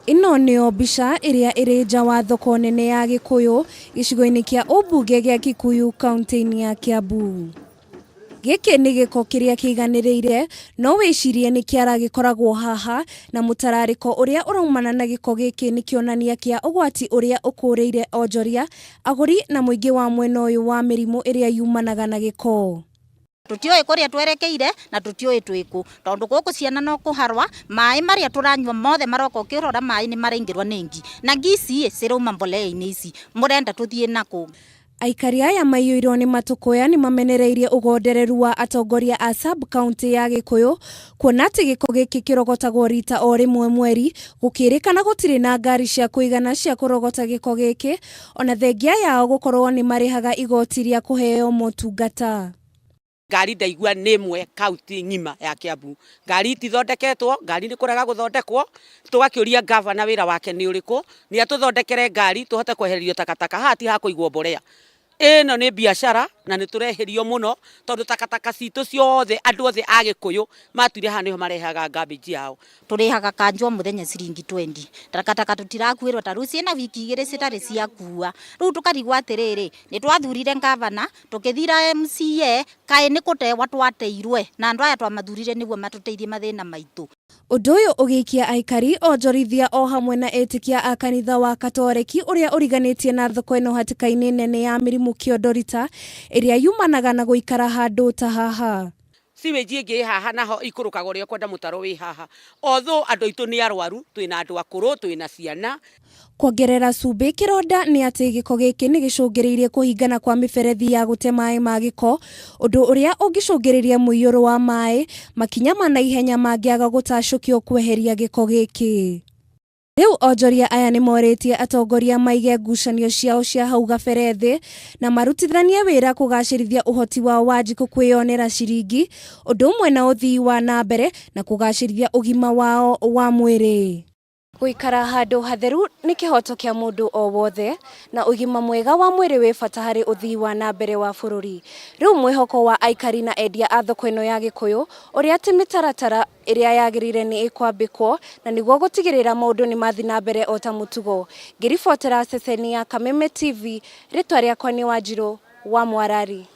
Ino nĩyo mbica ĩrĩa ĩrĩ nja wa thoko nene ya Gĩkũyũ gĩcigo-inĩ kĩa ũmbunge gĩa Kikuyu kaunti-inĩ ya Kiambu. Gĩkĩ nĩ gĩko kĩrĩa kĩiganĩrĩire, no wĩcirie nĩ kĩara gĩkoragwo haha, na mũtararĩko ũrĩa ũraumana na gĩko gĩkĩ nĩ kĩonania kĩa ũgwati ũrĩa ũkũrĩire onjoria, agũri na mũingĩ wa mwena ũyũ wa mĩrimũ ĩrĩa yumanaga na gĩko. Tutioi kuria twerekeire na tutioi twiku tondu guku ciana no kuharwa mai maria turanywa mothe maroko kirora mai ni maraingirwa ningi na ngisi ciruma mbolea-ini ici murenda tuthie naku. Aikari aya maiyũirwo nĩ matũkũya nĩ mamenereirie ũgondereru wa atongoria a sub-county ya Gĩkũyũ, kuona atĩ gĩko gĩkĩ kĩrogotagwo rita o rĩmwe mweri, gũkĩrĩkana gũtirĩ na ngari cia kũigana cia kũrogota gĩko gĩkĩ, ona thengia yao gũkorwo nĩ marĩhaga igoti rĩa kũheo motungata. Ngari ndaigua nĩ ĩmwe kaunti ng'ima ya Kiambu. Ngari itithondeketwo, ngari nĩ kũrega gũthondekwo, tũgakĩũria gavana wĩra wake nĩ ũrĩkũ, nĩ atũthondekere ngari tũhote kweherio takataka haha ti ha kũigwo mbolea. Ĩno nĩ biacara na nĩ tũreherio mũno tondũ takataka citũ ciothe andũ othe a Gĩkũyũ matuire haha nĩho marehaga garbage yao. Tũrĩhaga kanjũ o mũthenya ciringi 20. Takataka tutirakuĩrwo ta rĩu ciĩna wiki igĩrĩ citarĩ ciakua. Rĩu tũkarigwo atĩrĩrĩ, nĩ twathurire gavana, tũkĩthira MCA, kaĩ nĩ kũtewa twateirwe na andũ aya twamathurire nĩguo matũteithie mathĩna maitũ. Ũndũ ũyũ ũgĩikia aikari, onjorithia o hamwe na etĩkia a kanitha wa Katoreki ũrĩa ũriganĩtie na thoko ĩno hatĩka-inĩ nene ya mĩrimũ Kĩondo Rita ĩrĩa yumanaga na gũikara handũ ta haha. Sewage ĩngĩ haha naho ikũrũkaga ũrĩa kwenda mũtaro wĩ haha. Although andũ aitũ nĩ arwaru, twĩna andũ akũrũ, twĩna ciana. Kuongerera cumbĩ kĩronda nĩ atĩ gĩko gĩkĩ nĩ gĩcũngĩrĩirie kũhingana kwa mĩberethi ya gũte maĩ ma gĩko, ũndũ ũrĩa ũngĩcũngĩrĩria mũiyũro wa maĩ, makinya ma naihenya mangĩaga gũtacũkio kweheria gĩko gĩkĩ. Rĩu onjoria aya nĩ morĩtie atongoria maige ngucanio ciao cia hau gabere thĩ na marutithanie wĩra kũgacĩrithia ũhoti wao wa Wanjikũ kwĩyonera ciringi, ũndũ ũmwe na ũthii wa na mbere na kũgacĩrithia ũgima wao wa mwĩrĩ. Gũikara handũ hatheru nĩ kĩhoto kĩa mũndũ o wothe na ũgima mwega wa mwĩrĩ wĩ bata harĩ ũthii wa na mbere wa bũrũri. Rĩu mwĩhoko wa aikari na endia a thoko ĩno ya Gĩkũyũ ũrĩa atĩ mĩtaratara ĩrĩa yagĩrĩire nĩ ĩkwambĩkwo na nĩguo gũtigĩrĩra maũndũ nĩ mathiĩ na mbere o ta mũtugo. Ngĩribotera ceceni ya Kameme TV, rĩtwa rĩakwa nĩ Wanjirũ wa Mwarari.